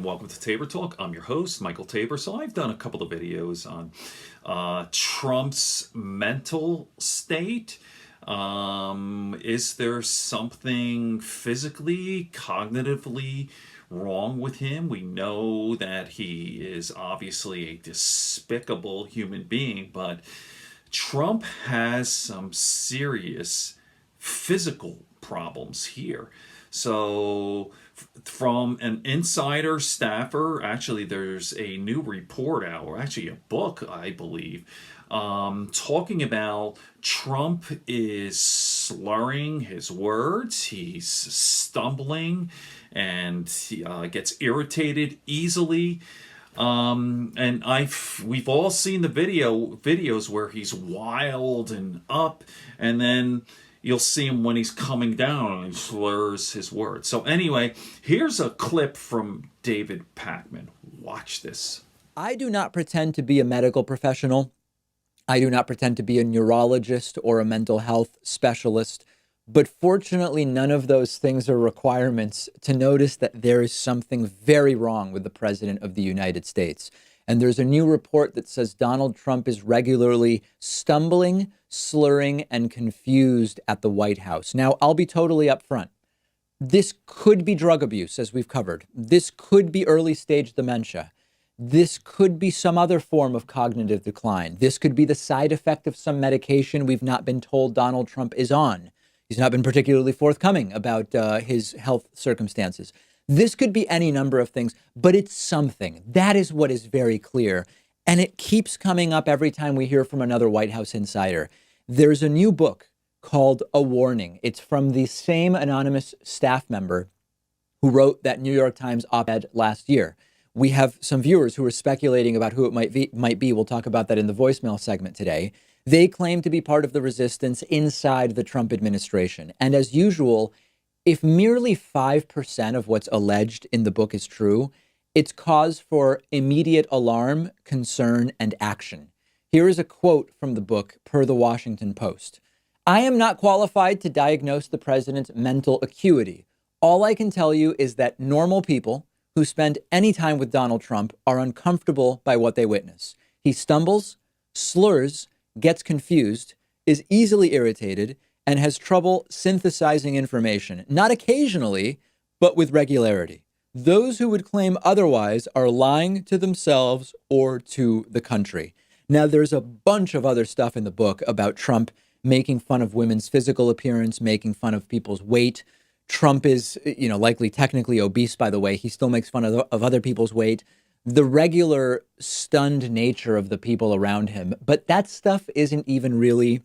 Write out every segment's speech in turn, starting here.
and welcome to Tabor Talk. I'm your host, Michael Tabor. So I've done a couple of videos on Trump's mental state. Is there something physically, cognitively wrong with him? We know that he is obviously a despicable human being, but Trump has some serious physical problems here. So, from an insider staffer, actually, there's a new report out, or actually a book, I believe, talking about Trump is slurring his words, he's stumbling, and he gets irritated easily. And we've all seen the videos where he's wild and up, and then you'll see him when he's coming down and he slurs his words. So anyway, here's a clip from David Pakman. Watch this. I do not pretend to be a medical professional. I do not pretend to be a neurologist or a mental health specialist. But fortunately, none of those things are requirements to notice that there is something very wrong with the president of the United States. And there's a new report that says Donald Trump is regularly stumbling, slurring, and confused at the White House. Now, I'll be totally upfront. This could be drug abuse, as we've covered. This could be early stage dementia. This could be some other form of cognitive decline. This could be the side effect of some medication we've not been told Donald Trump is on. He's not been particularly forthcoming about his health circumstances. This could be any number of things, but it's something. That is what is very clear. And it keeps coming up every time we hear from another White House insider. There's a new book called A Warning. It's from the same anonymous staff member who wrote that New York Times op-ed last year. We have some viewers who are speculating about who it might be. We'll talk about that in the voicemail segment today. They claim to be part of the resistance inside the Trump administration. And as usual, if merely 5% of what's alleged in the book is true, it's cause for immediate alarm, concern, and action. Here is a quote from the book per the Washington Post. I am not qualified to diagnose the president's mental acuity. All I can tell you is that normal people who spend any time with Donald Trump are uncomfortable by what they witness. He stumbles, slurs, gets confused, is easily irritated, and has trouble synthesizing information, not occasionally, but with regularity. Those who would claim otherwise are lying to themselves or to the country. Now, there's a bunch of other stuff in the book about Trump making fun of women's physical appearance, making fun of people's weight. Trump is, likely technically obese, by the way. He still makes fun of other people's weight. The regular stunned nature of the people around him. But that stuff isn't even really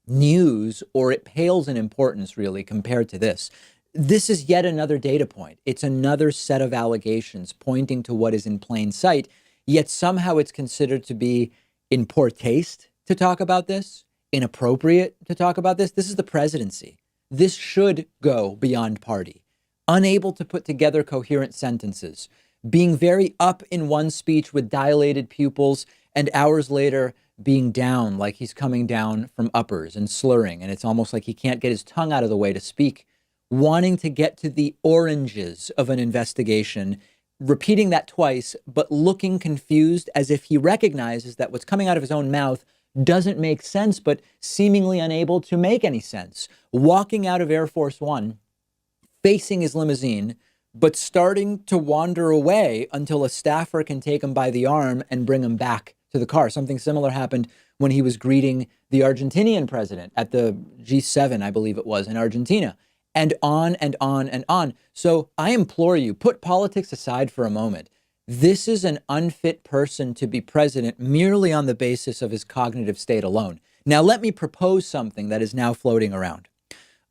news, or it pales in importance, really, compared to this. This is yet another data point. It's another set of allegations pointing to what is in plain sight, yet somehow it's considered to be in poor taste to talk about this, inappropriate to talk about this. This is the presidency. This should go beyond party. Unable to put together coherent sentences, being very up in one speech with dilated pupils, and hours later being down like he's coming down from uppers and slurring. And it's almost like he can't get his tongue out of the way to speak, wanting to get to the oranges of an investigation, repeating that twice, but looking confused as if he recognizes that what's coming out of his own mouth doesn't make sense, but seemingly unable to make any sense. Walking out of Air Force One, facing his limousine, but starting to wander away until a staffer can take him by the arm and bring him back to the car. Something similar happened when he was greeting the Argentinian president at the G7, I believe it was, in Argentina, and on and on and on. So I implore you, put politics aside for a moment. This is an unfit person to be president merely on the basis of his cognitive state alone. Now, let me propose something that is now floating around.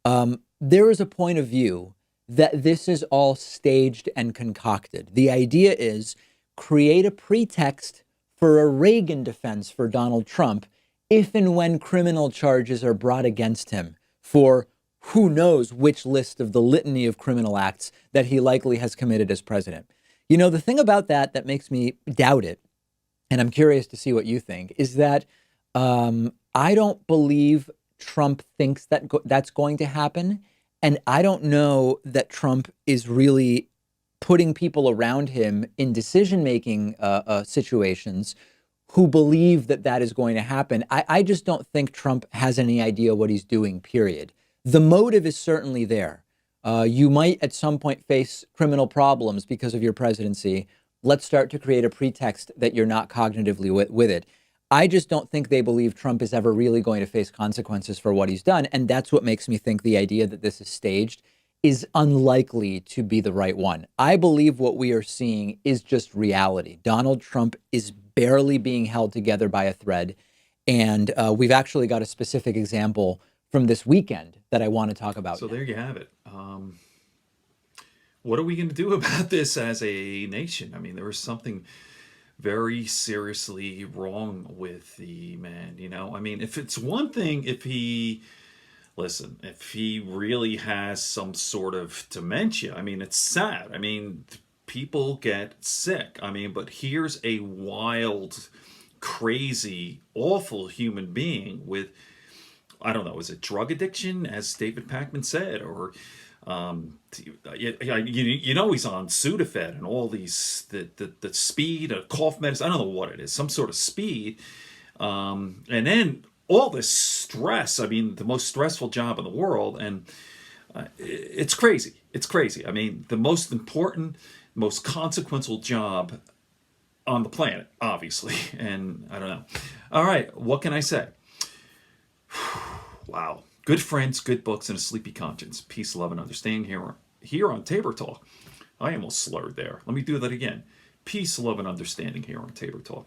There is a point of view that this is all staged and concocted. The idea is create a pretext for a Reagan defense for Donald Trump if and when criminal charges are brought against him for who knows which list of the litany of criminal acts that he likely has committed as president. The thing about that makes me doubt it, and I'm curious to see what you think, is that I don't believe Trump thinks that that's going to happen. And I don't know that Trump is really putting people around him in decision-making situations who believe that that is going to happen. I just don't think Trump has any idea what he's doing, period. The motive is certainly there. You might at some point face criminal problems because of your presidency. Let's start to create a pretext that you're not cognitively with it. I just don't think they believe Trump is ever really going to face consequences for what he's done. And that's what makes me think the idea that this is staged is unlikely to be the right one. I believe what we are seeing is just reality. Donald Trump is barely being held together by a thread. And we've actually got a specific example from this weekend that I want to talk about. So there you have it. What are we going to do about this as a nation? I mean, there is something very seriously wrong with the man, you know? I mean, if it's one thing, if he really has some sort of dementia, I mean, it's sad. I mean, people get sick. I mean, but here's a wild, crazy, awful human being with, I don't know, is it drug addiction, as David Pakman said, or you know, he's on Sudafed and all these the speed, cough medicine. I don't know what it is, some sort of speed, and then all this stress. I mean, the most stressful job in the world, and it's crazy. It's crazy. I mean, the most important, most consequential job on the planet, obviously, and I don't know. All right, what can I say? Wow. Good friends, good books, and a sleepy conscience. Peace, love, and understanding here on Tabor Talk. I almost slurred there. Let me do that again. Peace, love, and understanding here on Tabor Talk.